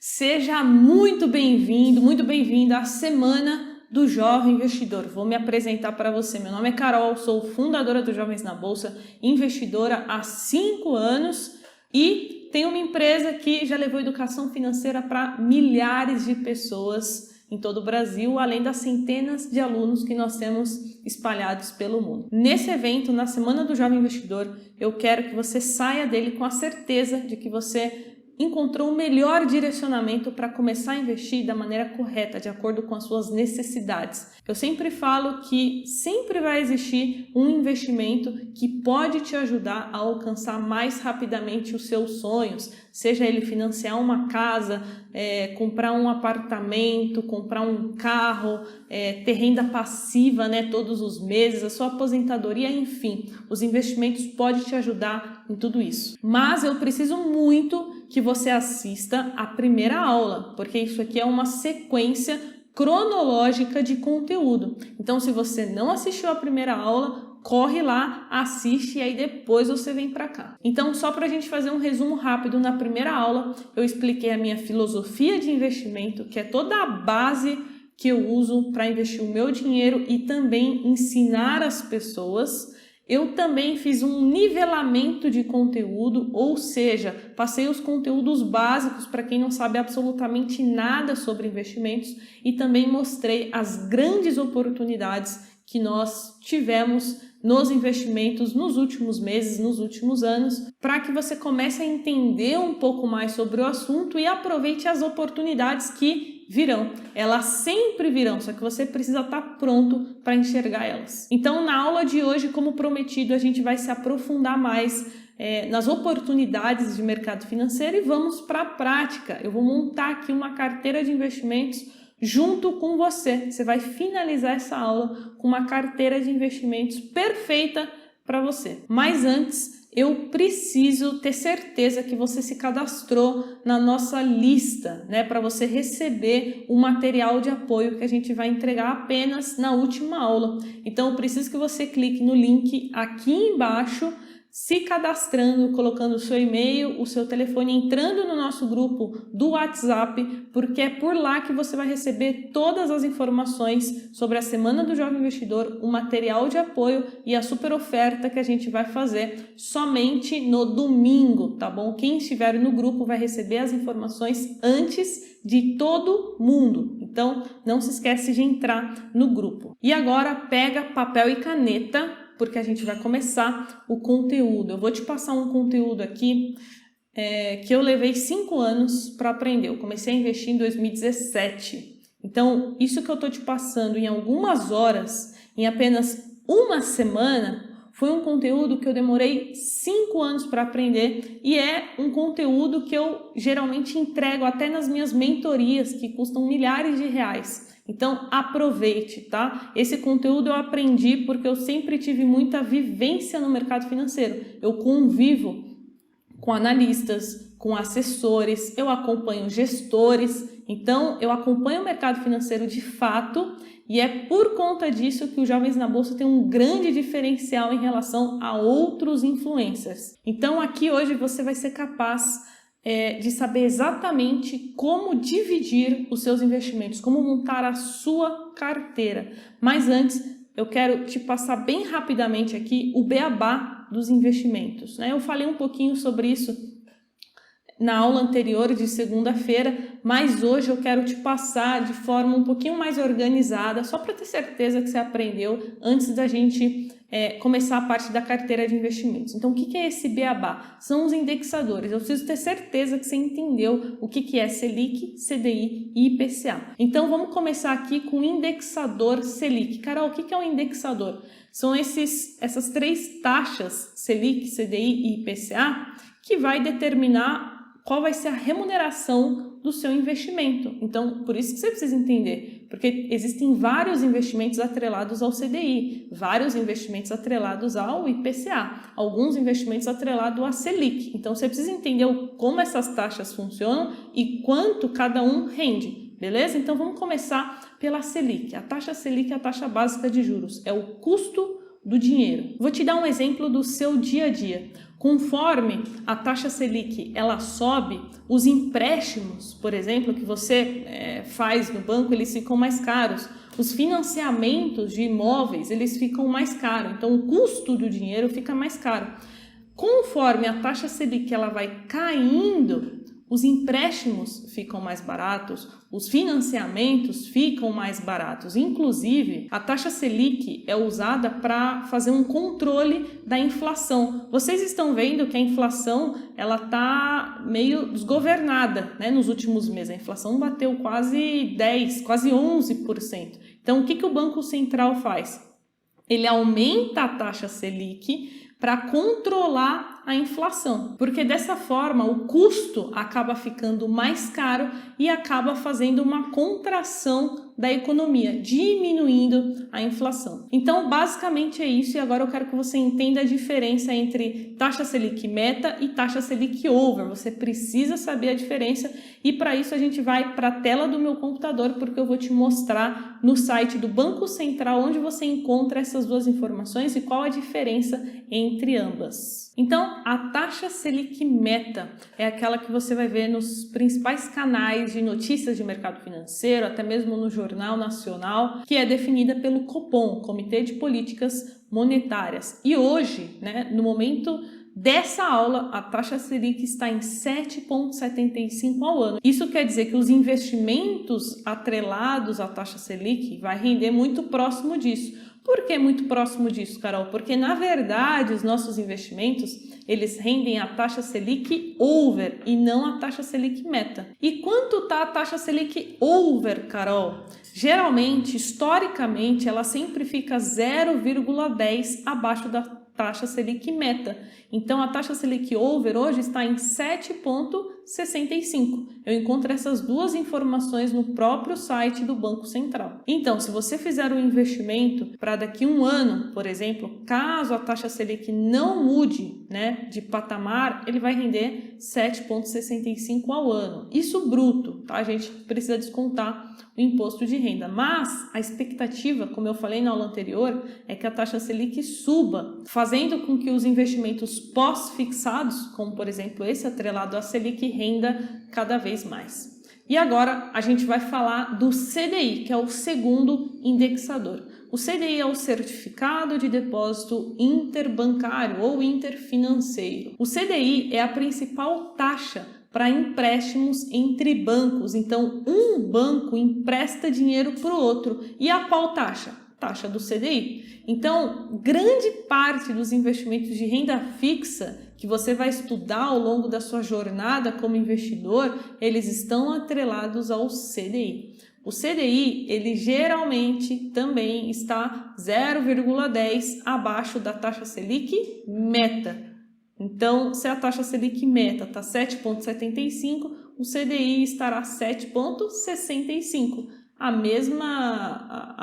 Seja muito bem-vindo, muito bem-vinda à Semana do Jovem Investidor. Vou me apresentar para você. Meu nome é Carol, sou fundadora do Jovens na Bolsa, investidora há 5 anos e tenho uma empresa que já levou educação financeira para milhares de pessoas em todo o Brasil, além das centenas de alunos que nós temos espalhados pelo mundo. Nesse evento, na Semana do Jovem Investidor, eu quero que você saia dele com a certeza de que você encontrou o melhor direcionamento para começar a investir da maneira correta, de acordo com as suas necessidades. Eu sempre falo que sempre vai existir um investimento que pode te ajudar a alcançar mais rapidamente os seus sonhos, seja ele financiar uma casa, comprar um apartamento, comprar um carro, ter renda passiva, todos os meses, a sua aposentadoria, enfim, os investimentos podem te ajudar em tudo isso. Mas eu preciso muito que você assista a primeira aula, porque isso aqui é uma sequência cronológica de conteúdo. Então, se você não assistiu a primeira aula, corre lá, assiste e aí depois você vem para cá. Então, só para a gente fazer um resumo rápido, na primeira aula eu expliquei a minha filosofia de investimento, que é toda a base que eu uso para investir o meu dinheiro e também ensinar as pessoas. Eu também fiz um nivelamento de conteúdo, ou seja, passei os conteúdos básicos para quem não sabe absolutamente nada sobre investimentos e também mostrei as grandes oportunidades que nós tivemos nos investimentos nos últimos meses, nos últimos anos, para que você comece a entender um pouco mais sobre o assunto e aproveite as oportunidades que virão. Elas sempre virão, só que você precisa estar pronto para enxergar elas. Então, na aula de hoje, como prometido, a gente vai se aprofundar mais nas oportunidades de mercado financeiro e vamos para a prática. Eu vou montar aqui uma carteira de investimentos junto com você. Você vai finalizar essa aula com uma carteira de investimentos perfeita para você. Mas antes, eu preciso ter certeza que você se cadastrou na nossa lista, para você receber o material de apoio que a gente vai entregar apenas na última aula. Então, eu preciso que você clique no link aqui embaixo, se cadastrando, colocando o seu e-mail, o seu telefone, entrando no nosso grupo do WhatsApp, porque é por lá que você vai receber todas as informações sobre a Semana do Jovem Investidor, o material de apoio e a super oferta que a gente vai fazer somente no domingo, tá bom? Quem estiver no grupo vai receber as informações antes de todo mundo. Então, não se esquece de entrar no grupo. E agora, pega papel e caneta, porque a gente vai começar o conteúdo. Eu vou te passar um conteúdo aqui que eu levei 5 anos para aprender. Eu comecei a investir em 2017. Então, isso que eu estou te passando em algumas horas, em apenas uma semana, foi um conteúdo que eu demorei 5 anos para aprender e é um conteúdo que eu geralmente entrego até nas minhas mentorias, que custam milhares de reais. Então, aproveite, tá? Esse conteúdo eu aprendi porque eu sempre tive muita vivência no mercado financeiro. Eu convivo com analistas, com assessores, eu acompanho gestores, então eu acompanho o mercado financeiro de fato e é por conta disso que o Jovens na Bolsa tem um grande diferencial em relação a outros influencers. Então, aqui hoje você vai ser capaz de saber exatamente como dividir os seus investimentos, como montar a sua carteira. Mas antes, eu quero te passar bem rapidamente aqui o beabá dos investimentos. Eu falei um pouquinho sobre isso na aula anterior de segunda-feira, mas hoje eu quero te passar de forma um pouquinho mais organizada, só para ter certeza que você aprendeu antes da gente começar a parte da carteira de investimentos. Então, o que é esse beabá? São os indexadores. Eu preciso ter certeza que você entendeu o que é Selic, CDI e IPCA. Então, vamos começar aqui com o indexador Selic. Carol, o que é um indexador? São essas 3 taxas, Selic, CDI e IPCA, que vai determinar qual vai ser a remuneração do seu investimento. Então, por isso que você precisa entender, porque existem vários investimentos atrelados ao CDI, vários investimentos atrelados ao IPCA, alguns investimentos atrelados à Selic. Então, você precisa entender como essas taxas funcionam e quanto cada um rende, beleza? Então, vamos começar pela Selic. A taxa Selic é a taxa básica de juros, é o custo do dinheiro. Vou te dar um exemplo do seu dia a dia. Conforme a taxa Selic ela sobe, os empréstimos, por exemplo, que você faz no banco, eles ficam mais caros. Os financiamentos de imóveis, eles ficam mais caros. Então, o custo do dinheiro fica mais caro. Conforme a taxa Selic ela vai caindo, os empréstimos ficam mais baratos, os financiamentos ficam mais baratos. Inclusive, a taxa Selic é usada para fazer um controle da inflação. Vocês estão vendo que a inflação ela está meio desgovernada, né? Nos últimos meses. A inflação bateu quase 10%, quase 11%. Então, o que o Banco Central faz? Ele aumenta a taxa Selic para controlar a inflação, porque dessa forma o custo acaba ficando mais caro e acaba fazendo uma contração da economia, diminuindo a inflação. Então, basicamente é isso, e agora eu quero que você entenda a diferença entre taxa Selic meta e taxa Selic over. Você precisa saber a diferença e para isso a gente vai para a tela do meu computador, porque eu vou te mostrar no site do Banco Central onde você encontra essas duas informações e qual a diferença entre ambas. Então, a taxa Selic meta é aquela que você vai ver nos principais canais de notícias de mercado financeiro, até mesmo no Jornal Nacional, que é definida pelo Copom, Comitê de Políticas Monetárias. E hoje, né, no momento dessa aula, a taxa Selic está em 7,75 ao ano. Isso quer dizer que os investimentos atrelados à taxa Selic vai render muito próximo disso. Por que muito próximo disso, Carol? Porque, na verdade, os nossos investimentos, eles rendem a taxa Selic over e não a taxa Selic meta. E quanto está a taxa Selic over, Carol? Geralmente, historicamente, ela sempre fica 0,10 abaixo da taxa Selic meta. Então, a taxa Selic over hoje está em 7,65. Eu encontro essas duas informações no próprio site do Banco Central. Então, se você fizer um investimento para daqui a um ano, por exemplo, caso a taxa Selic não mude, né, de patamar, ele vai render 7,65 ao ano. Isso bruto, tá? A gente precisa descontar o imposto de renda. Mas a expectativa, como eu falei na aula anterior, é que a taxa Selic suba, fazendo com que os investimentos pós-fixados, como por exemplo esse atrelado à Selic, renda cada vez mais. E agora a gente vai falar do CDI, que é o segundo indexador. O CDI é o Certificado de Depósito Interbancário ou Interfinanceiro. O CDI é a principal taxa para empréstimos entre bancos. Então, um banco empresta dinheiro para o outro. E a qual taxa? Taxa do CDI. Então, grande parte dos investimentos de renda fixa que você vai estudar ao longo da sua jornada como investidor, eles estão atrelados ao CDI. O CDI, ele geralmente também está 0,10 abaixo da taxa Selic meta. Então, se a taxa Selic meta está 7,75, o CDI estará 7,65. A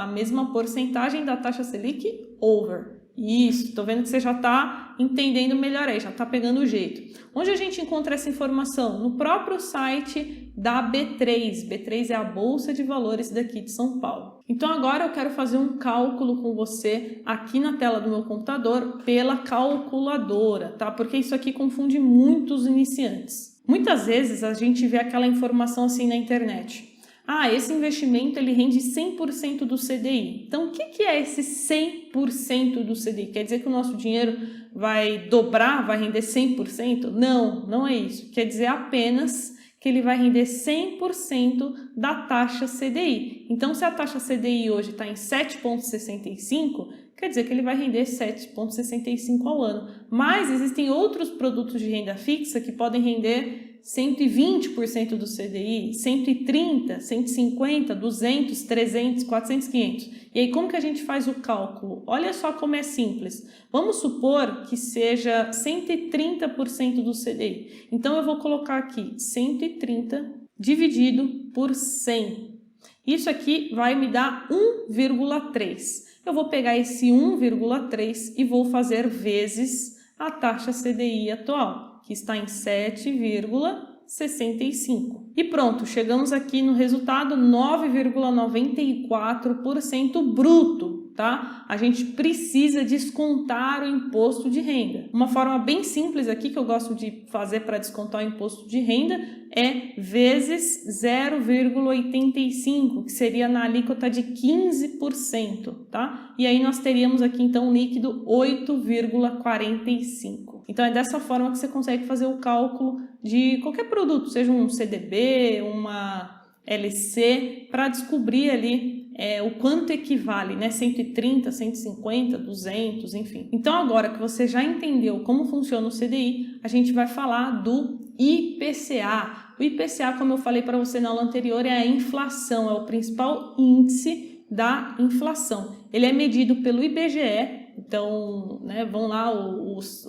mesma porcentagem da taxa Selic over. Isso, estou vendo que você já está entendendo melhor aí, já está pegando o jeito. Onde a gente encontra essa informação? No próprio site da B3. B3 é a Bolsa de Valores daqui de São Paulo. Então agora eu quero fazer um cálculo com você aqui na tela do meu computador pela calculadora, tá? Porque isso aqui confunde muitos iniciantes. Muitas vezes a gente vê aquela informação assim na internet. Ah, esse investimento ele rende 100% do CDI. Então, o que é esse 100% do CDI? Quer dizer que o nosso dinheiro vai dobrar, vai render 100%? Não, não é isso. Quer dizer apenas que ele vai render 100% da taxa CDI. Então, se a taxa CDI hoje está em 7,65, quer dizer que ele vai render 7,65 ao ano. Mas existem outros produtos de renda fixa que podem render 120% do CDI, 130, 150, 200, 300, 400, 500. E aí, como que a gente faz o cálculo? Olha só como é simples. Vamos supor que seja 130% do CDI. Então, eu vou colocar aqui 130 dividido por 100. Isso aqui vai me dar 1,3. Eu vou pegar esse 1,3 e vou fazer vezes a taxa CDI atual, que está em 7,65. E pronto, chegamos aqui no resultado 9,94% bruto, tá? tá? A gente precisa descontar o imposto de renda. Uma forma bem simples aqui que eu gosto de fazer para descontar o imposto de renda é vezes 0,85, que seria na alíquota de 15%, tá? E aí nós teríamos aqui então um líquido 8,45. Então é dessa forma que você consegue fazer o cálculo de qualquer produto, seja um CDB, uma LC, para descobrir ali o quanto equivale, né? 130, 150, 200, enfim. Então agora que você já entendeu como funciona o CDI, a gente vai falar do IPCA. O IPCA, como eu falei para você na aula anterior, é a inflação, é o principal índice da inflação. Ele é medido pelo IBGE, então, né, vão lá os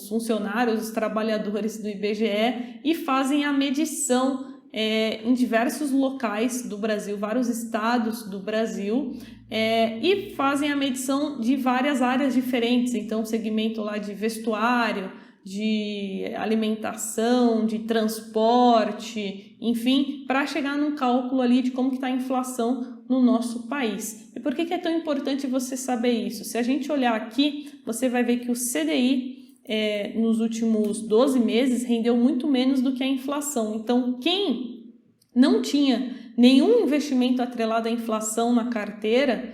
funcionários, os trabalhadores do IBGE e fazem a medição em diversos locais do Brasil, vários estados do Brasil, e fazem a medição de várias áreas diferentes, então segmento lá de vestuário, de alimentação, de transporte, enfim, para chegar num cálculo ali de como que está a inflação no nosso país. E por que é tão importante você saber isso? Se a gente olhar aqui, você vai ver que o CDI nos últimos 12 meses rendeu muito menos do que a inflação. Então, quem não tinha nenhum investimento atrelado à inflação na carteira,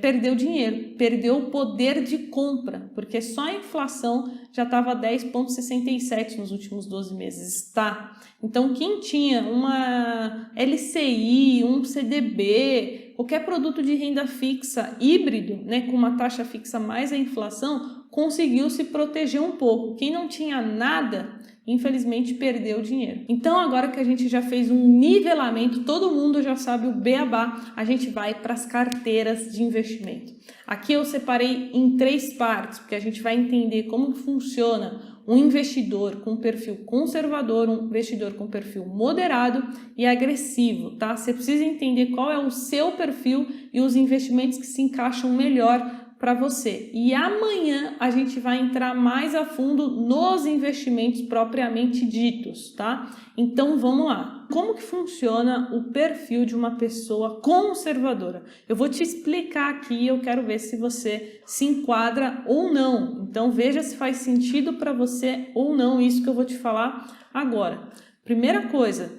perdeu dinheiro, perdeu o poder de compra, porque só a inflação já estava 10,67 nos últimos 12 meses, está. Então, quem tinha uma LCI, um CDB, qualquer produto de renda fixa híbrido, né, com uma taxa fixa mais a inflação, conseguiu se proteger um pouco. Quem não tinha nada, infelizmente perdeu dinheiro. Então agora que a gente já fez um nivelamento, todo mundo já sabe o beabá, a gente vai para as carteiras de investimento. Aqui eu separei em 3 partes, porque a gente vai entender como funciona um investidor com perfil conservador, um investidor com perfil moderado e agressivo, tá? Você precisa entender qual é o seu perfil e os investimentos que se encaixam melhor para você. E amanhã a gente vai entrar mais a fundo nos investimentos propriamente ditos, tá? Então vamos lá. Como que funciona o perfil de uma pessoa conservadora? Eu vou te explicar aqui, eu quero ver se você se enquadra ou não. Então veja se faz sentido para você ou não isso que eu vou te falar agora. Primeira coisa,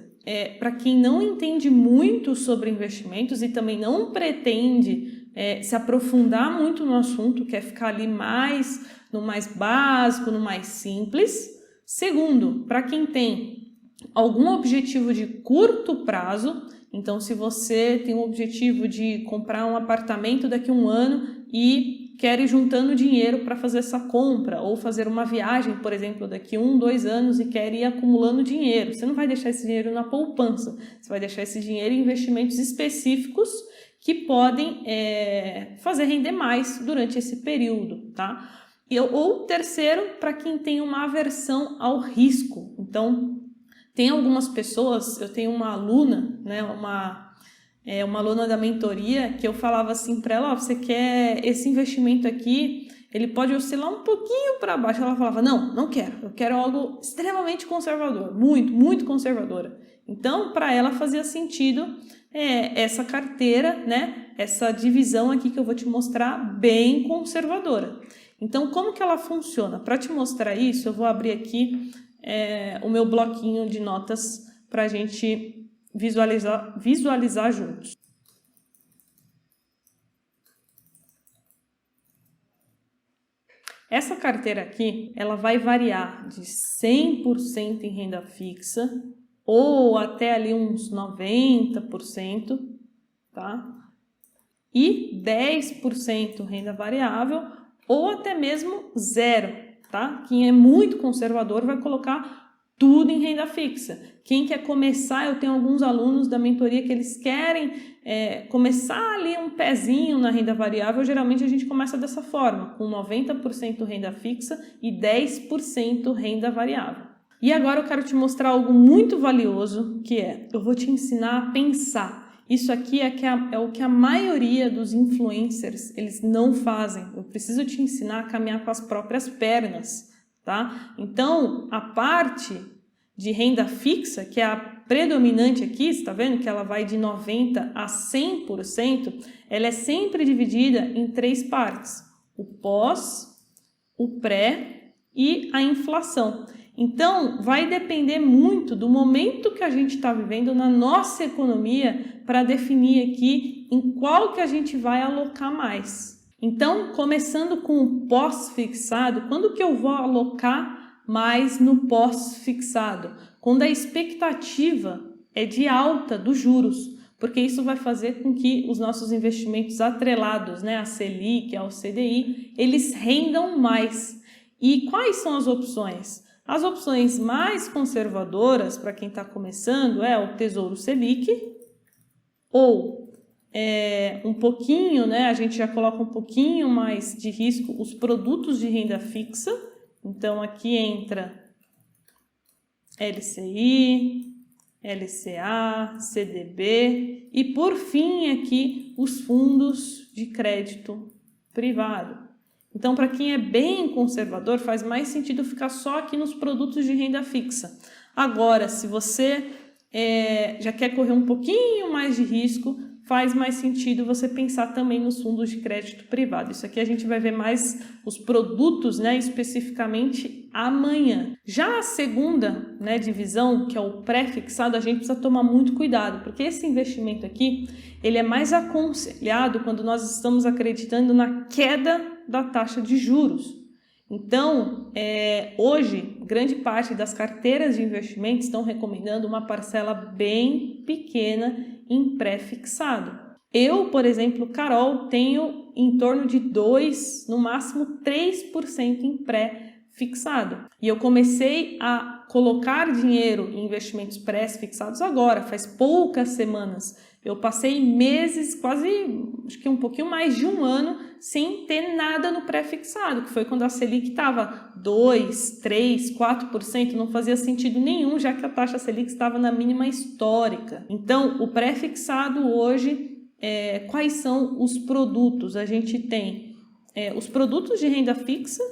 para quem não entende muito sobre investimentos e também não pretende se aprofundar muito no assunto, quer ficar ali no mais básico, no mais simples. Segundo, para quem tem algum objetivo de curto prazo, então se você tem o objetivo de comprar um apartamento daqui a um ano e quer ir juntando dinheiro para fazer essa compra, ou fazer uma viagem, por exemplo, daqui a 1, 2 anos e quer ir acumulando dinheiro, você não vai deixar esse dinheiro na poupança, você vai deixar esse dinheiro em investimentos específicos que podem fazer render mais durante esse período, tá? Ou terceiro, para quem tem uma aversão ao risco. Então, tem algumas pessoas, eu tenho uma aluna, né, uma aluna da mentoria, que eu falava assim para ela, você quer esse investimento aqui, ele pode oscilar um pouquinho para baixo. Ela falava, não quero, eu quero algo extremamente conservador, muito, muito conservadora. Então, para ela fazia sentido essa carteira, né? Essa divisão aqui que eu vou te mostrar bem conservadora. Então, como que ela funciona? Para te mostrar isso, eu vou abrir aqui o meu bloquinho de notas para a gente visualizar juntos. Essa carteira aqui, ela vai variar de 100% em renda fixa ou até ali uns 90%, tá? E 10% renda variável ou até mesmo 0%, tá? Quem é muito conservador vai colocar tudo em renda fixa. Quem quer começar, eu tenho alguns alunos da mentoria que eles querem começar ali um pezinho na renda variável. Geralmente a gente começa dessa forma, com 90% renda fixa e 10% renda variável. E agora eu quero te mostrar algo muito valioso, que eu vou te ensinar a pensar. Isso aqui é o que a maioria dos influencers, eles não fazem. Eu preciso te ensinar a caminhar com as próprias pernas, tá? Então, a parte de renda fixa, que é a predominante aqui, está vendo que ela vai de 90% a 100%, ela é sempre dividida em 3 partes: o pós, o pré e a inflação. Então, vai depender muito do momento que a gente está vivendo na nossa economia para definir aqui em qual que a gente vai alocar mais. Então, começando com o pós-fixado, quando que eu vou alocar mais no pós-fixado? Quando a expectativa é de alta dos juros, porque isso vai fazer com que os nossos investimentos atrelados, né, a Selic, ao CDI, eles rendam mais. E quais são as opções? As opções mais conservadoras para quem está começando é o Tesouro Selic, ou um pouquinho, né, a gente já coloca um pouquinho mais de risco, os produtos de renda fixa. Então aqui entra LCI, LCA, CDB e por fim aqui os fundos de crédito privado. Então, para quem é bem conservador, faz mais sentido ficar só aqui nos produtos de renda fixa. Agora, se você já quer correr um pouquinho mais de risco, faz mais sentido você pensar também nos fundos de crédito privado. Isso aqui a gente vai ver mais os produtos, né, especificamente amanhã. Já a segunda, né, divisão, que é o pré-fixado, a gente precisa tomar muito cuidado, porque esse investimento aqui, ele é mais aconselhado quando nós estamos acreditando na queda da taxa de juros. Então, hoje, grande parte das carteiras de investimentos estão recomendando uma parcela bem pequena em pré-fixado. Eu, por exemplo, Carol, tenho em torno de 2%, no máximo 3% em pré-fixado. E eu comecei a colocar dinheiro em investimentos pré-fixados agora, faz poucas semanas. Eu passei meses, quase, acho que um pouquinho mais de um ano, sem ter nada no pré-fixado, que foi quando a Selic estava 2%, 3%, 4%, não fazia sentido nenhum, já que a taxa Selic estava na mínima histórica. Então, o pré-fixado hoje, quais são os produtos? A gente tem os produtos de renda fixa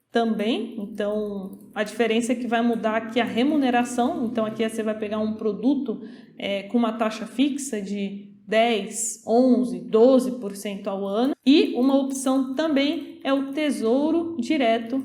também, então a diferença é que vai mudar aqui a remuneração. Então aqui você vai pegar um produto com uma taxa fixa de 10, 11, 12% ao ano, e uma opção também é o Tesouro Direto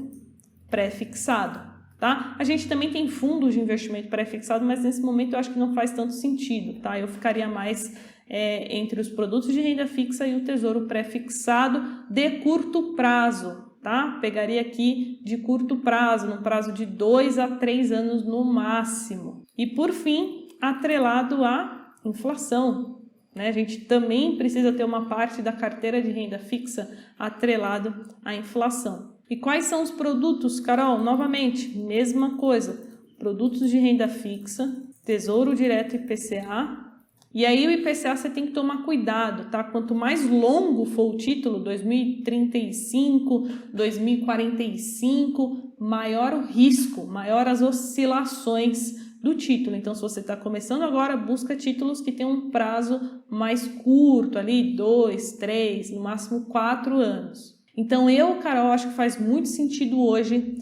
pré-fixado, tá? A gente também tem fundos de investimento pré-fixado, mas nesse momento eu acho que não faz tanto sentido, tá? Eu ficaria mais entre os produtos de renda fixa e o Tesouro pré-fixado de curto prazo, tá? Pegaria aqui de curto prazo, no prazo de 2 a 3 anos no máximo. E por fim, atrelado à inflação, né? A gente também precisa ter uma parte da carteira de renda fixa atrelado à inflação. E quais são os produtos, Carol? Novamente, mesma coisa, produtos de renda fixa, Tesouro Direto IPCA. E aí o IPCA você tem que tomar cuidado, tá? Quanto mais longo for o título, 2035, 2045, maior o risco, maior as oscilações do título. Então, se você está começando agora, busca títulos que tenham um prazo mais curto, ali 2, 3, no máximo 4 anos. Então, Carol, acho que faz muito sentido hoje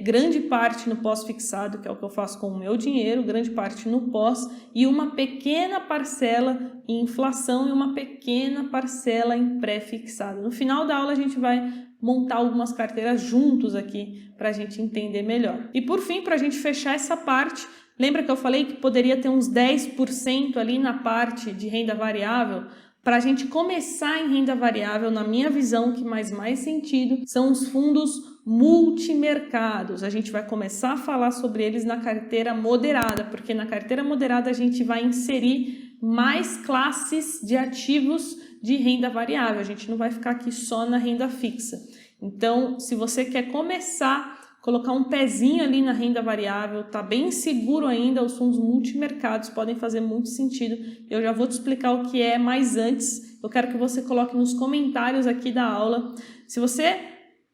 grande parte no pós-fixado, que é o que eu faço com o meu dinheiro, grande parte no pós e uma pequena parcela em inflação e uma pequena parcela em pré-fixado. No final da aula a gente vai montar algumas carteiras juntos aqui para a gente entender melhor. E por fim, para a gente fechar essa parte, lembra que eu falei que poderia ter uns 10% ali na parte de renda variável? Para a gente começar em renda variável, na minha visão, o que mais sentido são os fundos multimercados. A gente vai começar a falar sobre eles na carteira moderada, porque na carteira moderada a gente vai inserir mais classes de ativos de renda variável. A gente não vai ficar aqui só na renda fixa. Então, se você quer começar colocar um pezinho ali na renda variável, tá bem seguro ainda, os fundos multimercados podem fazer muito sentido. Eu já vou te explicar o que é, mas antes eu quero que você coloque nos comentários aqui da aula se você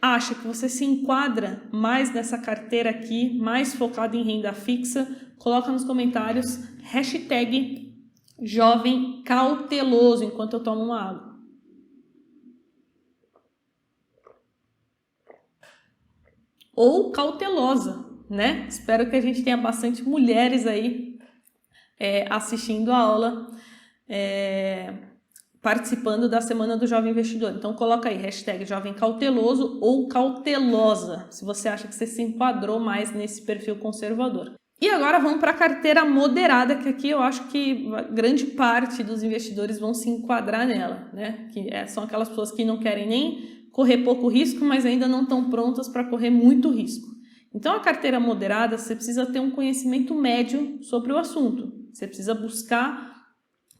acha que você se enquadra mais nessa carteira aqui, mais focada em renda fixa. Coloca nos comentários hashtag jovem cauteloso enquanto eu tomo uma água. Ou cautelosa, né? Espero que a gente tenha bastante mulheres aí assistindo a aula, participando da Semana do Jovem Investidor. Então coloca aí, hashtag jovem cauteloso ou cautelosa, se você acha que você se enquadrou mais nesse perfil conservador. E agora vamos para a carteira moderada, que aqui eu acho que grande parte dos investidores vão se enquadrar nela, né? Que são aquelas pessoas que não querem nem correr pouco risco, mas ainda não estão prontas para correr muito risco. Então a carteira moderada, você precisa ter um conhecimento médio sobre o assunto. Você precisa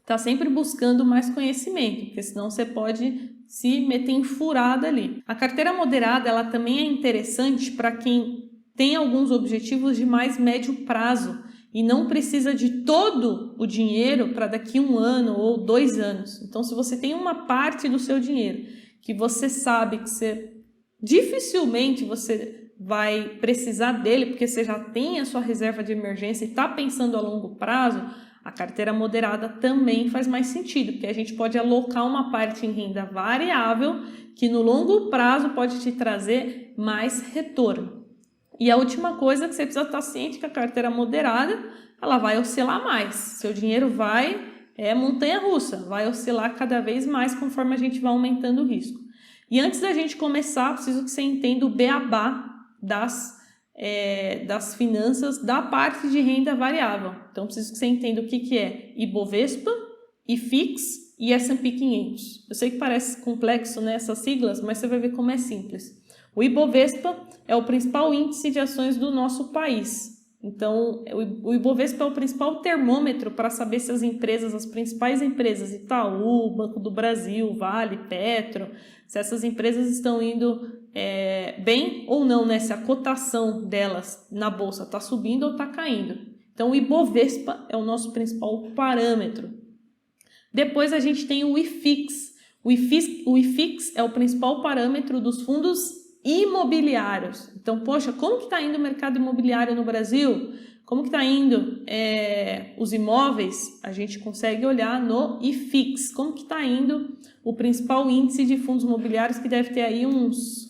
tá sempre buscando mais conhecimento, porque senão você pode se meter em furada ali. A carteira moderada, ela também é interessante para quem tem alguns objetivos de mais médio prazo e não precisa de todo o dinheiro para daqui 1 ano ou 2 anos. Então, se você tem uma parte do seu dinheiro que você sabe que dificilmente você vai precisar dele, porque você já tem a sua reserva de emergência e está pensando a longo prazo, a carteira moderada também faz mais sentido, porque a gente pode alocar uma parte em renda variável que no longo prazo pode te trazer mais retorno. E a última coisa que você precisa estar ciente que a carteira moderada, ela vai oscilar mais. Seu dinheiro montanha-russa, vai oscilar cada vez mais conforme a gente vai aumentando o risco. E antes da gente começar, preciso que você entenda o beabá das finanças da parte de renda variável. Então, preciso que você entenda o que é Ibovespa, IFIX e S&P 500. Eu sei que parece complexo, né, essas siglas, mas você vai ver como é simples. O Ibovespa é o principal índice de ações do nosso país. Então, o Ibovespa é o principal termômetro para saber se as principais empresas, Itaú, Banco do Brasil, Vale, Petro, se essas empresas estão indo bem ou não, né? Se a cotação delas na bolsa está subindo ou está caindo. Então, o Ibovespa é o nosso principal parâmetro. Depois a gente tem o IFIX. O IFIX é o principal parâmetro dos fundos imobiliários. Então, poxa, como que está indo o mercado imobiliário no Brasil? Como que está indo os imóveis? A gente consegue olhar no IFIX. Como que está indo o principal índice de fundos imobiliários, que deve ter aí uns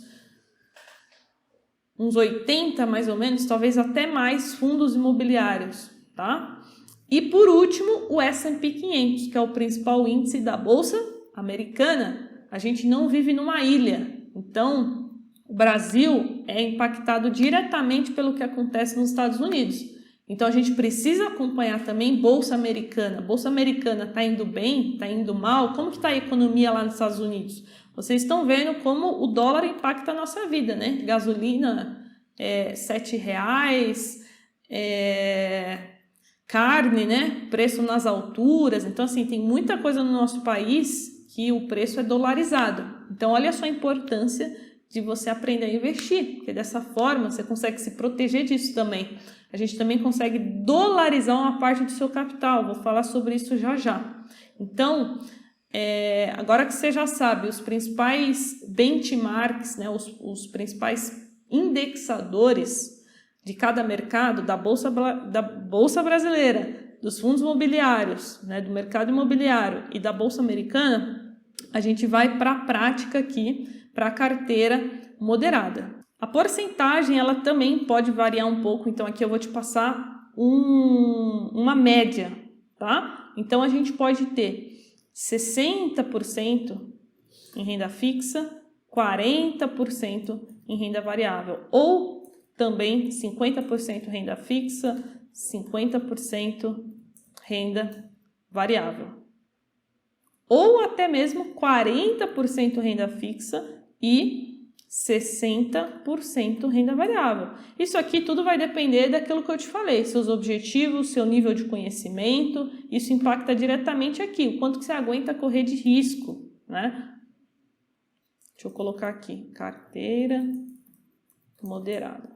80, mais ou menos, talvez até mais fundos imobiliários, tá? E por último, o S&P 500, que é o principal índice da Bolsa Americana. A gente não vive numa ilha, então o Brasil é impactado diretamente pelo que acontece nos Estados Unidos. Então a gente precisa acompanhar também Bolsa Americana. Bolsa Americana está indo bem? Está indo mal? Como que está a economia lá nos Estados Unidos? Vocês estão vendo como o dólar impacta a nossa vida, né? Gasolina R$7, carne, né? Preço nas alturas. Então, assim, tem muita coisa no nosso país que o preço é dolarizado. Então, olha só a importância de você aprender a investir, porque dessa forma você consegue se proteger disso também. A gente também consegue dolarizar uma parte do seu capital. Vou falar sobre isso já já. Então, agora que você já sabe os principais benchmarks, né, os principais indexadores de cada mercado, da Bolsa Brasileira, dos fundos imobiliários, né, do mercado imobiliário e da Bolsa Americana, a gente vai para a prática aqui, para a carteira moderada. A porcentagem, ela também pode variar um pouco, então aqui eu vou te passar uma média, tá? Então a gente pode ter 60% em renda fixa, 40% em renda variável, ou também 50% renda fixa, 50% renda variável. Ou até mesmo 40% renda fixa e 60% renda variável. Isso aqui tudo vai depender daquilo que eu te falei, seus objetivos, seu nível de conhecimento, isso impacta diretamente aqui, o quanto que você aguenta correr de risco, né? Deixa eu colocar aqui, carteira moderada.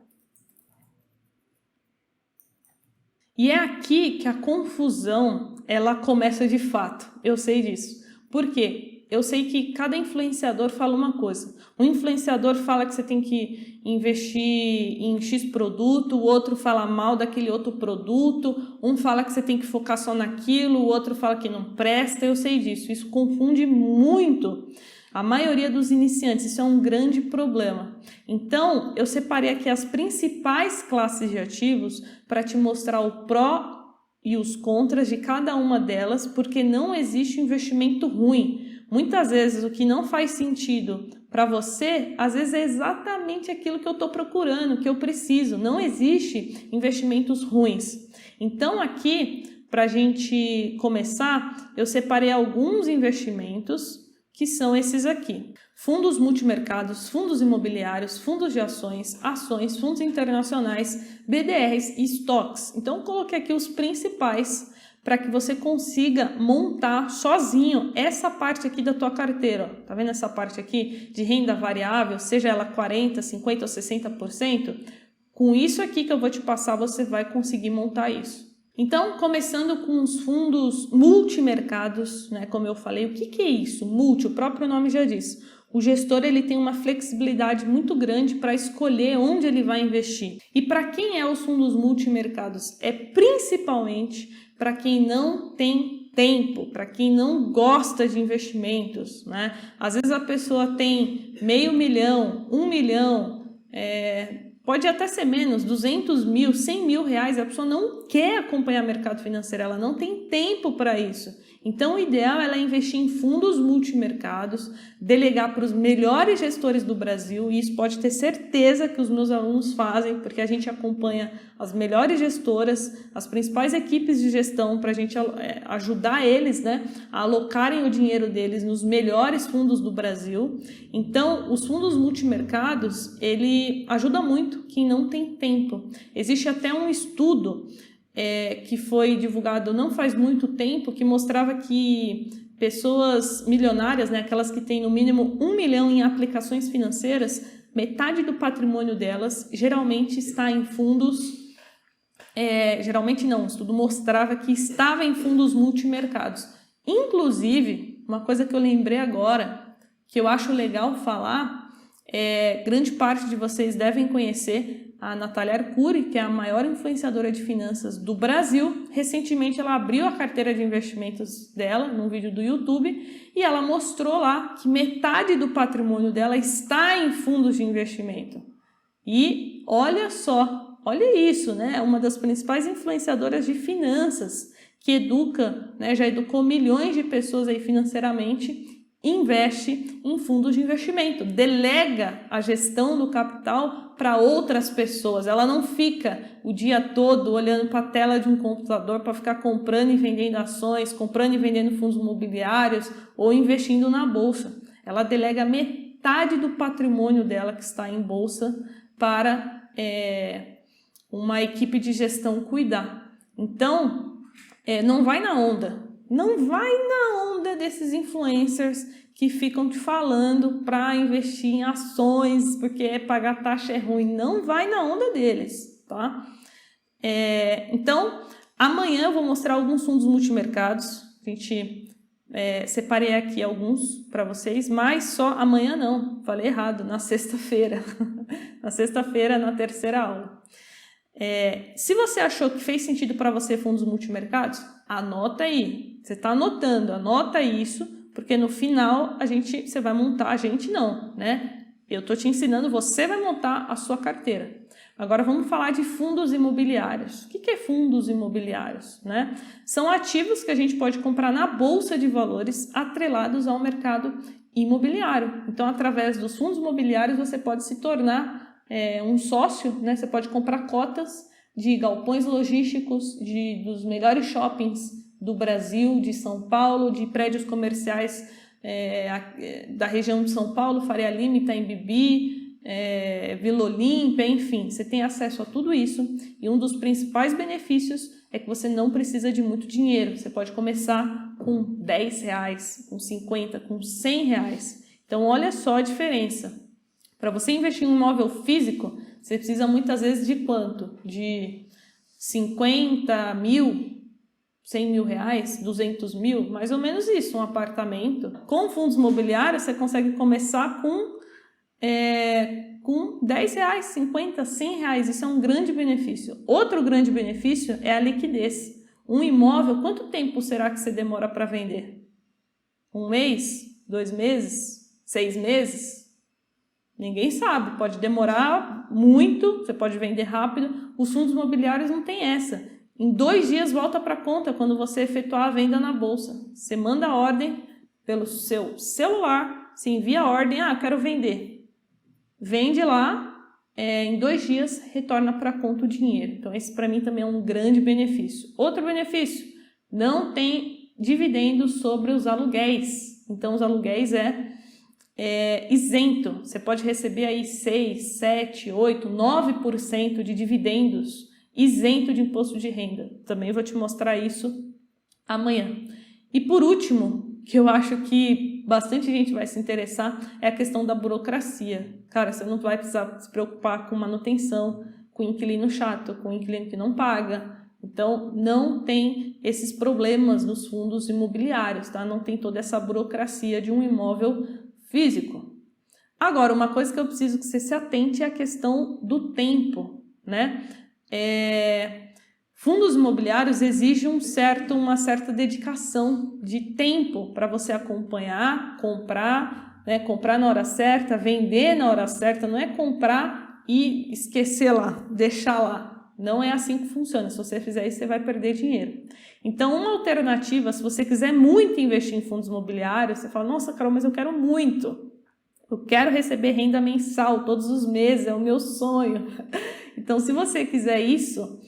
E é aqui que a confusão, ela começa de fato, eu sei disso. Por quê? Eu sei que cada influenciador fala uma coisa. Um influenciador fala que você tem que investir em X produto, o outro fala mal daquele outro produto, um fala que você tem que focar só naquilo, o outro fala que não presta, eu sei disso. Isso confunde muito a maioria dos iniciantes, isso é um grande problema. Então, eu separei aqui as principais classes de ativos para te mostrar o pró e os contras de cada uma delas, porque não existe investimento ruim. Muitas vezes o que não faz sentido para você, às vezes é exatamente aquilo que eu estou procurando, que eu preciso. Não existe investimentos ruins. Então aqui, para a gente começar, eu separei alguns investimentos que são esses aqui. Fundos multimercados, fundos imobiliários, fundos de ações, fundos internacionais, BDRs e estoques. Então, eu coloquei aqui os principais para que você consiga montar sozinho essa parte aqui da tua carteira. Ó. Tá vendo essa parte aqui de renda variável, seja ela 40%, 50% ou 60%? Com isso aqui que eu vou te passar, você vai conseguir montar isso. Então, começando com os fundos multimercados, né? Como eu falei, o que é isso? Multi, o próprio nome já diz. O gestor ele tem uma flexibilidade muito grande para escolher onde ele vai investir. E para quem é os fundos multimercados? É principalmente para quem não tem tempo, para quem não gosta de investimentos, né? Às vezes a pessoa tem $500 mil, $1 milhão, pode até ser menos, 200 mil, 100 mil reais, a pessoa não quer acompanhar mercado financeiro, ela não tem tempo para isso. Então, o ideal é ela investir em fundos multimercados, delegar para os melhores gestores do Brasil, e isso pode ter certeza que os meus alunos fazem, porque a gente acompanha as melhores gestoras, as principais equipes de gestão, para a gente ajudar eles, né, a alocarem o dinheiro deles nos melhores fundos do Brasil. Então, os fundos multimercados, ele ajuda muito quem não tem tempo. Existe até um estudo que foi divulgado não faz muito tempo, que mostrava que pessoas milionárias, né, aquelas que têm no mínimo 1 milhão em aplicações financeiras, metade do patrimônio delas geralmente está em fundos, geralmente não, o estudo mostrava que estava em fundos multimercados. Inclusive, uma coisa que eu lembrei agora, que eu acho legal falar, grande parte de vocês devem conhecer a Natália Arcuri, que é a maior influenciadora de finanças do Brasil. Recentemente ela abriu a carteira de investimentos dela num vídeo do YouTube e ela mostrou lá que metade do patrimônio dela está em fundos de investimento. E olha só, olha isso, né? Uma das principais influenciadoras de finanças que educa, né? Já educou milhões de pessoas aí financeiramente, investe em fundos de investimento, delega a gestão do capital para outras pessoas. Ela não fica o dia todo olhando para a tela de um computador para ficar comprando e vendendo ações, comprando e vendendo fundos imobiliários ou investindo na bolsa. Ela delega metade do patrimônio dela que está em bolsa para uma equipe de gestão cuidar. Então, não vai na onda. Não vai na onda desses influencers que ficam te falando para investir em ações, porque pagar taxa é ruim. Não vai na onda deles, tá? Então, amanhã eu vou mostrar alguns fundos multimercados. A gente separei aqui alguns para vocês, mas só amanhã não. Falei errado, na sexta-feira. Na sexta-feira, na terceira aula. Se você achou que fez sentido para você fundos multimercados, anota aí. Você está anotando, anota isso, porque no final você vai montar, a gente não, né? Eu estou te ensinando, você vai montar a sua carteira. Agora vamos falar de fundos imobiliários. O que é fundos imobiliários, né? São ativos que a gente pode comprar na bolsa de valores atrelados ao mercado imobiliário. Então, através dos fundos imobiliários, você pode se tornar um sócio, né? Você pode comprar cotas de galpões logísticos, dos melhores shoppings do Brasil, de São Paulo, de prédios comerciais da região de São Paulo, Faria Lima, Itaim Bibi, Vila Olímpia, enfim, você tem acesso a tudo isso, e um dos principais benefícios é que você não precisa de muito dinheiro. Você pode começar com R$10, com 50, com R$100. Então, olha só a diferença. Para você investir em um imóvel físico, você precisa muitas vezes de quanto? De 50 mil, 100 mil reais, 200 mil, mais ou menos isso, um apartamento. Com fundos imobiliários, você consegue começar com R$10, 50, R$100. Isso é um grande benefício. Outro grande benefício é a liquidez. Um imóvel, quanto tempo será que você demora para vender? 1 mês? 2 meses? 6 meses? Ninguém sabe, pode demorar muito, você pode vender rápido. Os fundos imobiliários não tem essa. Em 2 dias volta para a conta quando você efetuar a venda na bolsa. Você manda a ordem pelo seu celular, você envia a ordem, quero vender. Vende lá, em 2 dias retorna para a conta o dinheiro. Então esse para mim também é um grande benefício. Outro benefício, não tem dividendos sobre os aluguéis. Então os aluguéis é isento. Você pode receber aí 6, 7, 8, 9% de dividendos isento de imposto de renda. Também vou te mostrar isso amanhã. E por último, que eu acho que bastante gente vai se interessar, é a questão da burocracia. Cara, você não vai precisar se preocupar com manutenção, com inquilino chato, com inquilino que não paga. Então, não tem esses problemas nos fundos imobiliários, tá? Não tem toda essa burocracia de um imóvel físico. Agora, uma coisa que eu preciso que você se atente é a questão do tempo, né? Fundos imobiliários exigem uma certa dedicação de tempo para você acompanhar, comprar, né? Comprar na hora certa, vender na hora certa, não é comprar e esquecer lá, deixar lá. Não é assim que funciona. Se você fizer isso, você vai perder dinheiro. Então, uma alternativa, se você quiser muito investir em fundos imobiliários, você fala, nossa, Carol, mas eu quero muito. Eu quero receber renda mensal todos os meses, é o meu sonho. Então, se você quiser isso,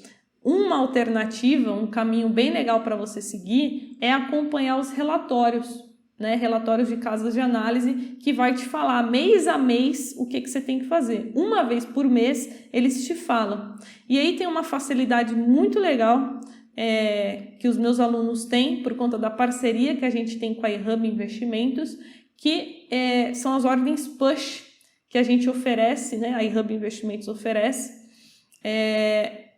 uma alternativa, um caminho bem legal para você seguir é acompanhar os relatórios, né? Relatórios de casas de análise que vai te falar mês a mês o que você tem que fazer. Uma vez por mês, eles te falam. E aí tem uma facilidade muito legal que os meus alunos têm por conta da parceria que a gente tem com a iHub Investimentos, que são as ordens push que a gente oferece, né? A iHub Investimentos oferece,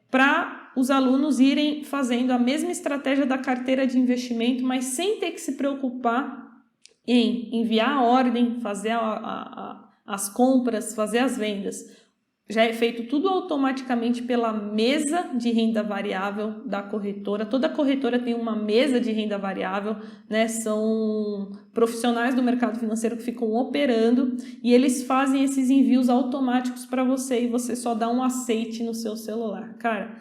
para os alunos irem fazendo a mesma estratégia da carteira de investimento, mas sem ter que se preocupar em enviar a ordem, fazer as compras, fazer as vendas. Já é feito tudo automaticamente pela mesa de renda variável da corretora. Toda corretora tem uma mesa de renda variável, né? São profissionais do mercado financeiro que ficam operando e eles fazem esses envios automáticos para você e você só dá um aceite no seu celular. Cara,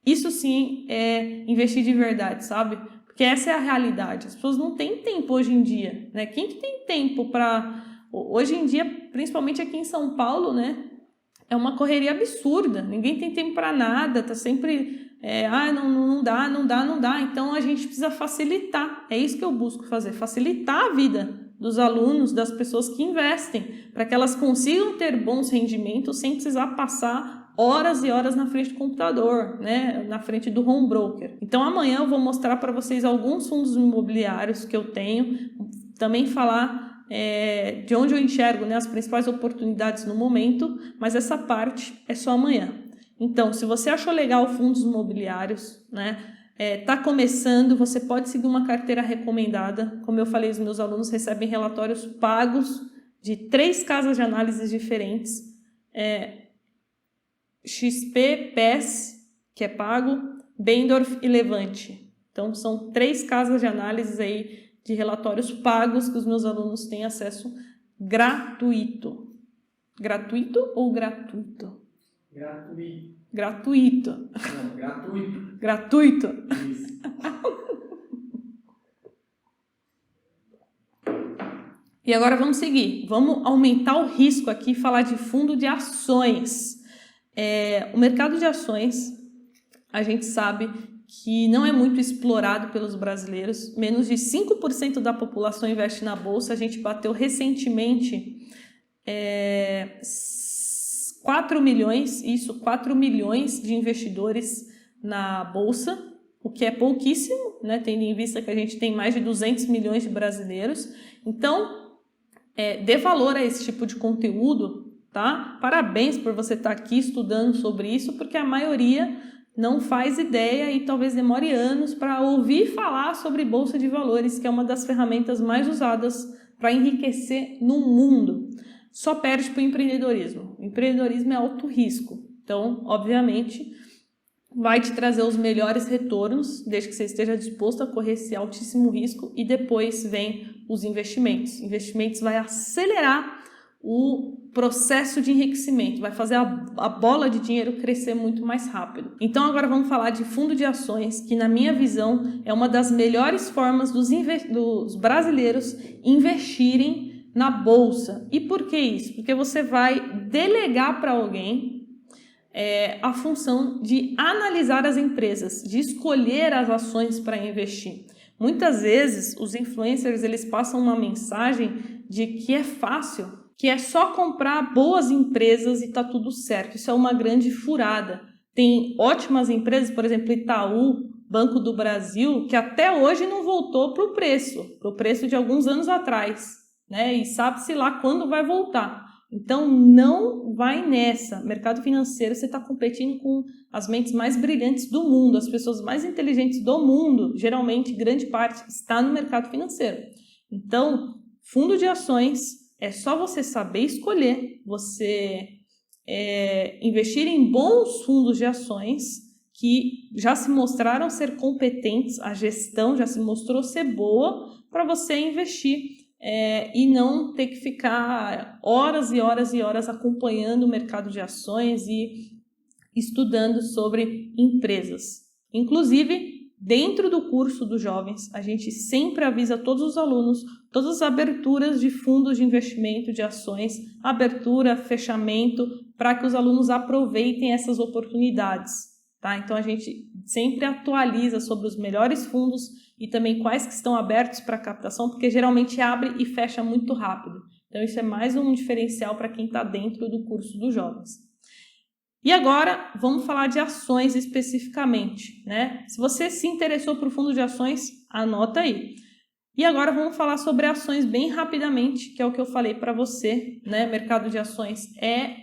isso sim é investir de verdade, sabe? Porque essa é a realidade. As pessoas não têm tempo hoje em dia, né? Quem que tem tempo para... Hoje em dia, principalmente aqui em São Paulo, né? É uma correria absurda, ninguém tem tempo para nada, tá sempre, não dá. Então a gente precisa facilitar, é isso que eu busco fazer, facilitar a vida dos alunos, das pessoas que investem, para que elas consigam ter bons rendimentos sem precisar passar horas e horas na frente do computador, né, na frente do home broker. Então amanhã eu vou mostrar para vocês alguns fundos imobiliários que eu tenho, também falar de onde eu enxergo, né, as principais oportunidades no momento, mas essa parte é só amanhã. Então, se você achou legal fundos imobiliários, né, tá começando, você pode seguir uma carteira recomendada. Como eu falei, os meus alunos recebem relatórios pagos de 3 casas de análise diferentes, XP, PES, que é pago, Bendorf e Levante. Então, são 3 casas de análise aí de relatórios pagos que os meus alunos têm acesso gratuito. Gratuito ou gratuito? Gratuito. Gratuito. Não, gratuito. Gratuito. Isso. E agora vamos seguir. Vamos aumentar o risco aqui e falar de fundo de ações. O mercado de ações, a gente sabe que não é muito explorado pelos brasileiros. Menos de 5% da população investe na bolsa. A gente bateu recentemente 4 milhões de investidores na bolsa, o que é pouquíssimo, né? Tendo em vista que a gente tem mais de 200 milhões de brasileiros. Então, dê valor a esse tipo de conteúdo, tá? Parabéns por você estar aqui estudando sobre isso, porque a maioria não faz ideia e talvez demore anos para ouvir falar sobre bolsa de valores, que é uma das ferramentas mais usadas para enriquecer no mundo. Só perde para o empreendedorismo. O empreendedorismo é alto risco. Então, obviamente, vai te trazer os melhores retornos, desde que você esteja disposto a correr esse altíssimo risco, e depois vem os investimentos. Investimentos vai acelerar o processo de enriquecimento, vai fazer a bola de dinheiro crescer muito mais rápido. Então agora vamos falar de fundo de ações, que na minha visão é uma das melhores formas dos brasileiros investirem na bolsa. E por que isso? Porque você vai delegar para alguém a função de analisar as empresas, de escolher as ações para investir. Muitas vezes os influencers eles passam uma mensagem de que é fácil, que é só comprar boas empresas e está tudo certo. Isso é uma grande furada. Tem ótimas empresas, por exemplo, Itaú, Banco do Brasil, que até hoje não voltou para o preço de alguns anos atrás, né? E sabe-se lá quando vai voltar. Então, não vai nessa. Mercado financeiro, você está competindo com as mentes mais brilhantes do mundo, as pessoas mais inteligentes do mundo, geralmente, grande parte, está no mercado financeiro. Então, fundo de ações, é só você saber escolher, você investir em bons fundos de ações que já se mostraram ser competentes, a gestão já se mostrou ser boa para você investir. E não ter que ficar horas e horas e horas acompanhando o mercado de ações e estudando sobre empresas. Inclusive, dentro do curso dos jovens, a gente sempre avisa todos os alunos, todas as aberturas de fundos de investimento de ações, abertura, fechamento, para que os alunos aproveitem essas oportunidades. Tá? Então, a gente sempre atualiza sobre os melhores fundos e também quais que estão abertos para captação, porque geralmente abre e fecha muito rápido. Então, isso é mais um diferencial para quem está dentro do curso dos jovens. E agora, vamos falar de ações especificamente, né? Se você se interessou por fundo de ações, anota aí. E agora vamos falar sobre ações bem rapidamente, que é o que eu falei para você, né? Mercado de ações é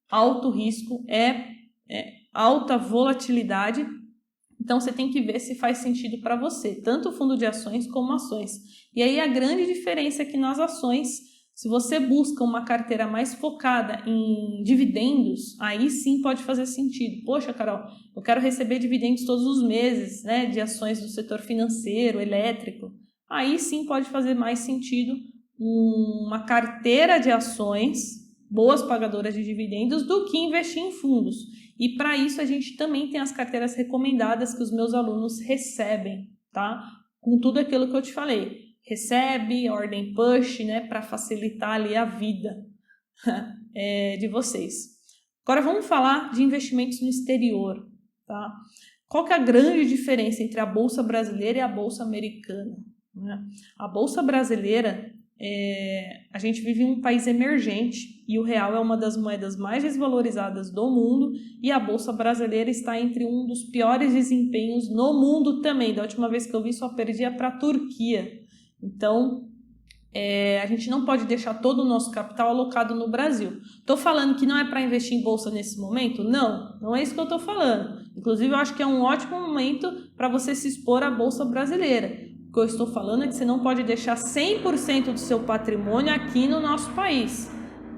alto risco, é alta volatilidade. Então, você tem que ver se faz sentido para você, tanto o fundo de ações como ações. E aí, a grande diferença é que nas ações, se você busca uma carteira mais focada em dividendos, aí sim pode fazer sentido. Poxa, Carol, eu quero receber dividendos todos os meses, né, de ações do setor financeiro, elétrico. Aí sim pode fazer mais sentido uma carteira de ações, boas pagadoras de dividendos, do que investir em fundos. E para isso a gente também tem as carteiras recomendadas que os meus alunos recebem, tá? Com tudo aquilo que eu te falei. Recebe, ordem push, né? Para facilitar ali a vida de vocês. Agora vamos falar de investimentos no exterior, tá? Qual que é a grande diferença entre a Bolsa Brasileira e a Bolsa Americana, né? A Bolsa Brasileira, a gente vive em um país emergente e o real é uma das moedas mais desvalorizadas do mundo e a Bolsa Brasileira está entre um dos piores desempenhos no mundo também. Da última vez que eu vi, só perdia para a Turquia. Então, a gente não pode deixar todo o nosso capital alocado no Brasil. Estou falando que não é para investir em bolsa nesse momento? Não, não é isso que eu estou falando. Inclusive, eu acho que é um ótimo momento para você se expor à Bolsa Brasileira. O que eu estou falando é que você não pode deixar 100% do seu patrimônio aqui no nosso país.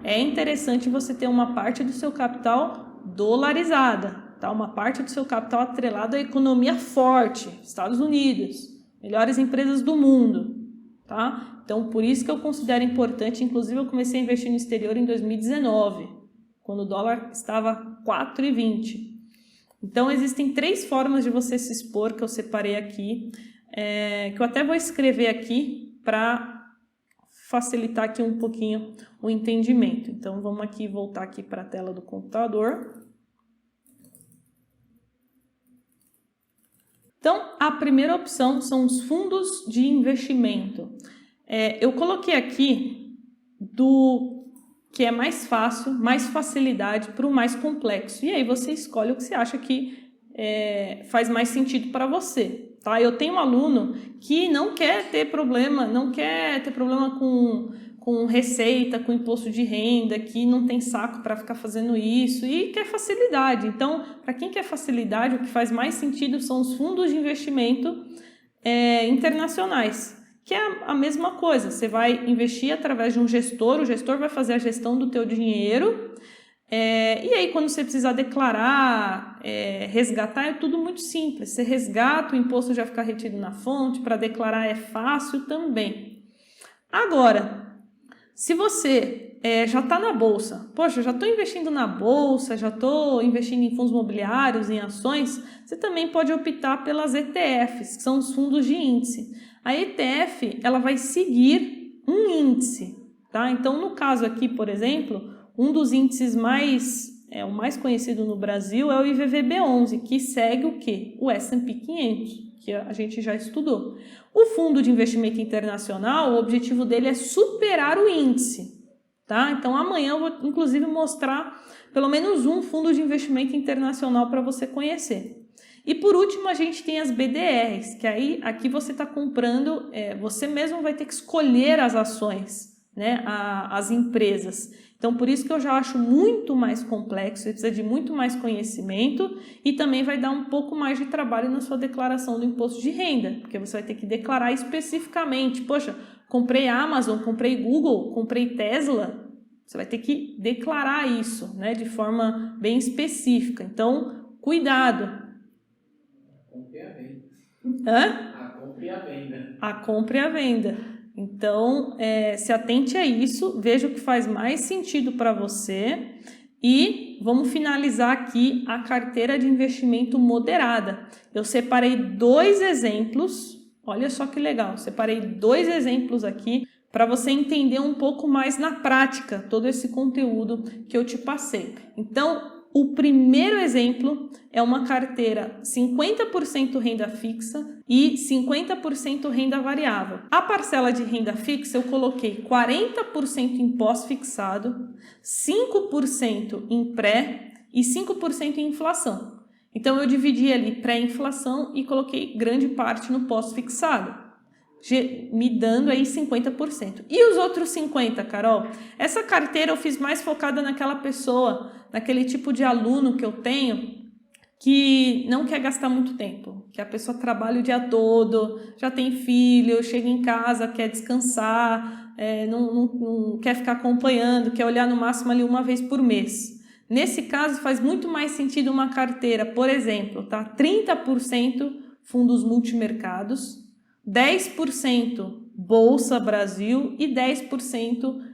É interessante você ter uma parte do seu capital dolarizada, tá? Uma parte do seu capital atrelado à economia forte, Estados Unidos, melhores empresas do mundo, tá? Então, por isso que eu considero importante, inclusive eu comecei a investir no exterior em 2019, quando o dólar estava 4,20. Então, existem 3 formas de você se expor que eu separei aqui, que eu até vou escrever aqui para facilitar aqui um pouquinho o entendimento. Então, vamos aqui voltar aqui para a tela do computador. Então, a primeira opção são os fundos de investimento. Eu coloquei aqui do que é mais fácil, mais facilidade para o mais complexo. E aí você escolhe o que você acha que faz mais sentido para você. Tá? Eu tenho um aluno que não quer ter problema com receita, com imposto de renda, que não tem saco para ficar fazendo isso e quer facilidade. Então, para quem quer facilidade, o que faz mais sentido são os fundos de investimento internacionais, que é a mesma coisa. Você vai investir através de um gestor, o gestor vai fazer a gestão do teu dinheiro. E aí, quando você precisar declarar, resgatar, é tudo muito simples. Você resgata, o imposto já fica retido na fonte, para declarar é fácil também. Agora, Se você já está na bolsa, poxa, já estou investindo na bolsa, já estou investindo em fundos imobiliários, em ações, você também pode optar pelas ETFs, que são os fundos de índice. A ETF, ela vai seguir um índice, tá? Então, no caso aqui, por exemplo, um dos índices o mais conhecido no Brasil é o IVVB11, que segue o quê? O S&P 500, que a gente já estudou. O fundo de investimento internacional, o objetivo dele é superar o índice, tá? Então, amanhã eu vou, inclusive, mostrar pelo menos um fundo de investimento internacional para você conhecer. E, por último, a gente tem as BDRs, que aí aqui você está comprando, você mesmo vai ter que escolher as ações, né? As empresas. Então, por isso que eu já acho muito mais complexo, você precisa de muito mais conhecimento e também vai dar um pouco mais de trabalho na sua declaração do imposto de renda, porque você vai ter que declarar especificamente, poxa, comprei Amazon, comprei Google, comprei Tesla, você vai ter que declarar isso, né, de forma bem específica. Então, cuidado. A compra e a venda. Hã? A compra e a venda. A compra e a venda. Então, se atente a isso, veja o que faz mais sentido para você e vamos finalizar aqui a carteira de investimento moderada. Eu separei 2 exemplos, olha só que legal, separei 2 exemplos aqui para você entender um pouco mais na prática todo esse conteúdo que eu te passei. Então, o primeiro exemplo é uma carteira 50% renda fixa e 50% renda variável. A parcela de renda fixa eu coloquei 40% em pós-fixado, 5% em pré e 5% em inflação. Então eu dividi ali pré-inflação e coloquei grande parte no pós-fixado, me dando aí 50%. E os outros 50%, Carol? Essa carteira eu fiz mais focada naquela pessoa, naquele tipo de aluno que eu tenho, que não quer gastar muito tempo, que a pessoa trabalha o dia todo, já tem filho, chega em casa, quer descansar, não quer ficar acompanhando, quer olhar no máximo ali uma vez por mês. Nesse caso, faz muito mais sentido uma carteira, por exemplo, tá? 30% fundos multimercados, 10% Bolsa Brasil e 10%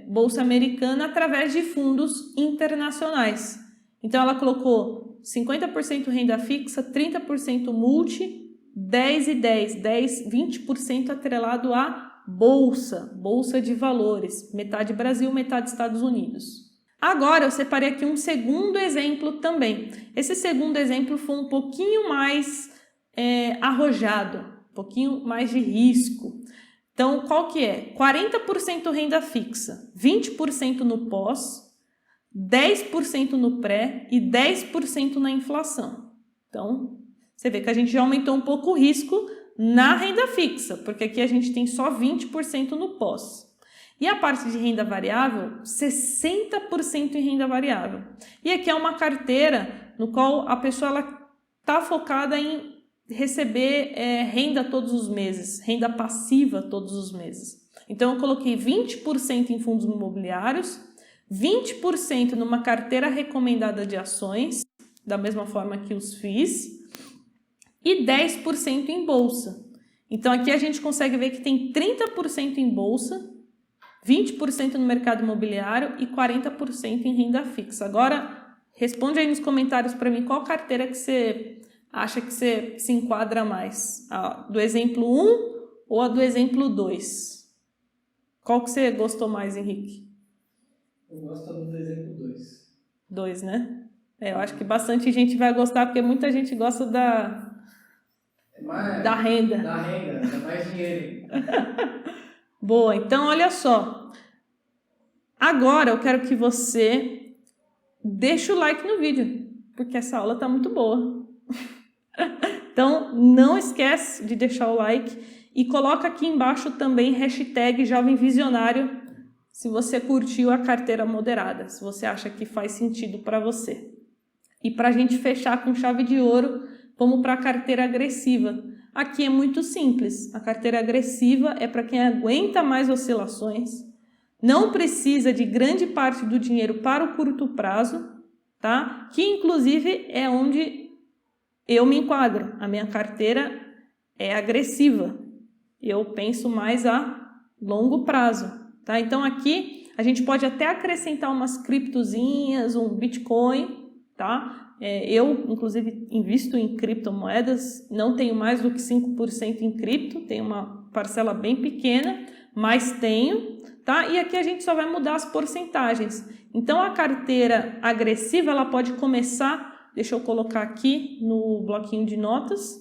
Bolsa Americana através de fundos internacionais. Então, ela colocou 50% renda fixa, 30% multi, 10 e 10, 20% atrelado à Bolsa de Valores, metade Brasil, metade Estados Unidos. Agora, eu separei aqui um segundo exemplo também. Esse segundo exemplo foi um pouquinho mais arrojado, um pouquinho mais de risco. Então, qual que é? 40% renda fixa, 20% no pós, 10% no pré e 10% na inflação. Então, você vê que a gente já aumentou um pouco o risco na renda fixa, porque aqui a gente tem só 20% no pós. E a parte de renda variável, 60% em renda variável. E aqui é uma carteira no qual a pessoa está focada em receber renda todos os meses, renda passiva todos os meses. Então, eu coloquei 20% em fundos imobiliários, 20% numa carteira recomendada de ações, da mesma forma que os FIIs, e 10% em bolsa. Então, aqui a gente consegue ver que tem 30% em bolsa, 20% no mercado imobiliário e 40% em renda fixa. Agora, responde aí nos comentários para mim qual carteira que você acha que você se enquadra mais, do exemplo 1 ou a do exemplo 2? Qual que você gostou mais, Henrique? Eu gosto do exemplo 2. 2, né? Eu acho que bastante gente vai gostar, porque muita gente gosta da renda. Da renda, dá mais dinheiro. Boa, então olha só. Agora eu quero que você deixe o like no vídeo, porque essa aula tá muito boa. Então, não esquece de deixar o like e coloca aqui embaixo também hashtag Jovem Visionário se você curtiu a carteira moderada, se você acha que faz sentido para você. E para a gente fechar com chave de ouro, vamos para a carteira agressiva. Aqui é muito simples. A carteira agressiva é para quem aguenta mais oscilações, não precisa de grande parte do dinheiro para o curto prazo, tá? Que inclusive é onde eu me enquadro. A minha carteira é agressiva. Eu penso mais a longo prazo. tá? Então aqui a gente pode até acrescentar umas criptozinhas, um Bitcoin, tá? Eu, inclusive, invisto em criptomoedas, não tenho mais do que 5% em cripto, tenho uma parcela bem pequena, mas tenho, tá? E aqui a gente só vai mudar as porcentagens. Então a carteira agressiva, ela pode começar, deixa eu colocar aqui no bloquinho de notas,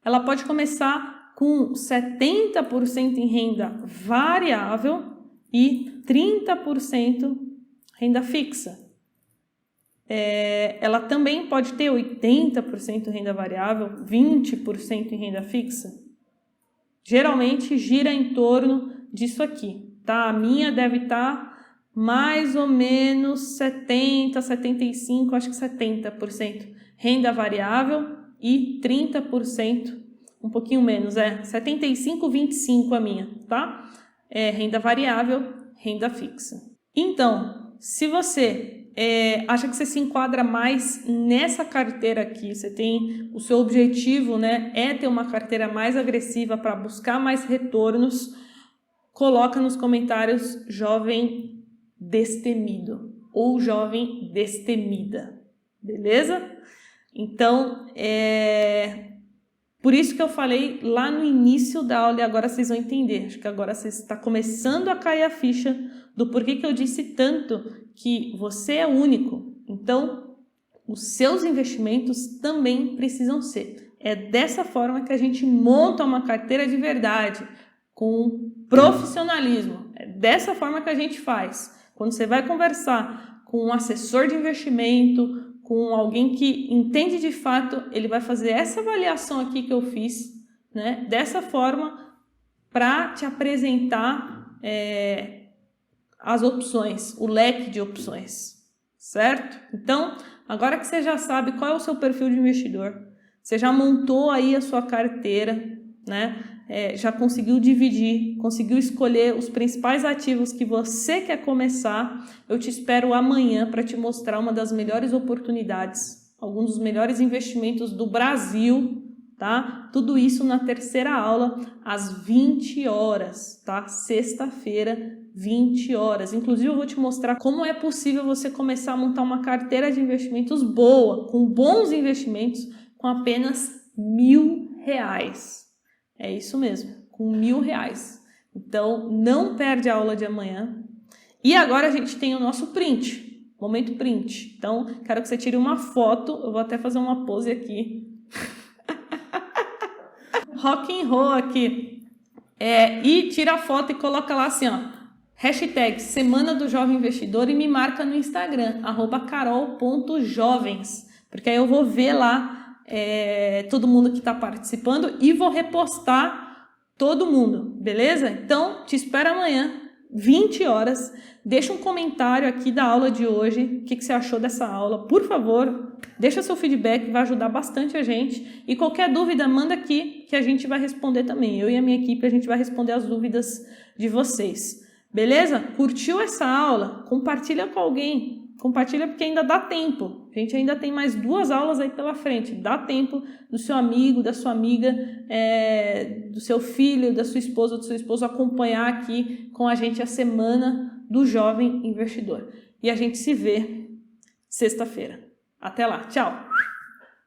ela pode começar com 70% em renda variável e 30% renda fixa. Ela também pode ter 80% renda variável, 20% em renda fixa. Geralmente gira em torno disso aqui, tá? A minha deve estar mais ou menos 70, 75, acho que 70% renda variável e 30%, um pouquinho menos, 75, 25 a minha, tá? Renda variável, renda fixa. Então, se você acha que você se enquadra mais nessa carteira aqui, você tem o seu objetivo, né, é ter uma carteira mais agressiva para buscar mais retornos, coloca nos comentários jovem destemido ou jovem destemida, beleza? Então, por isso que eu falei lá no início da aula e agora vocês vão entender. Acho que agora você está começando a cair a ficha do porquê que eu disse tanto que você é único. Então, os seus investimentos também precisam ser. É dessa forma que a gente monta uma carteira de verdade, com profissionalismo. É dessa forma que a gente faz. Quando você vai conversar com um assessor de investimento, com alguém que entende de fato, ele vai fazer essa avaliação aqui que eu fiz, né? Dessa forma, para te apresentar as opções, o leque de opções, certo? Então, agora que você já sabe qual é o seu perfil de investidor, você já montou aí a sua carteira, né? Já conseguiu dividir, conseguiu escolher os principais ativos que você quer começar, eu te espero amanhã para te mostrar uma das melhores oportunidades, alguns dos melhores investimentos do Brasil, tá? Tudo isso na terceira aula, às 20 horas, tá? Sexta-feira, 20 horas. Inclusive, eu vou te mostrar como é possível você começar a montar uma carteira de investimentos boa, com bons investimentos, com apenas R$1.000. É isso mesmo, com R$1.000. Então, não perde a aula de amanhã. E agora a gente tem o nosso print, momento print. Então, quero que você tire uma foto, eu vou até fazer uma pose aqui. Rock and roll aqui. E tira a foto e coloca lá assim, ó. Hashtag Semana do Jovem Investidor e me marca no Instagram, @carol.jovens. Porque aí eu vou ver lá todo mundo que está participando e vou repostar todo mundo, beleza? Então, te espero amanhã, 20 horas. Deixa um comentário aqui da aula de hoje, o que você achou dessa aula. Por favor, deixa seu feedback, vai ajudar bastante a gente. E qualquer dúvida, manda aqui que a gente vai responder também. Eu e a minha equipe, a gente vai responder as dúvidas de vocês. Beleza? Curtiu essa aula? Compartilha com alguém. Compartilha porque ainda dá tempo. A gente ainda tem mais 2 aulas aí pela frente. Dá tempo do seu amigo, da sua amiga, do seu filho, da sua esposa, do seu esposo acompanhar aqui com a gente a Semana do Jovem Investidor. E a gente se vê sexta-feira. Até lá. Tchau!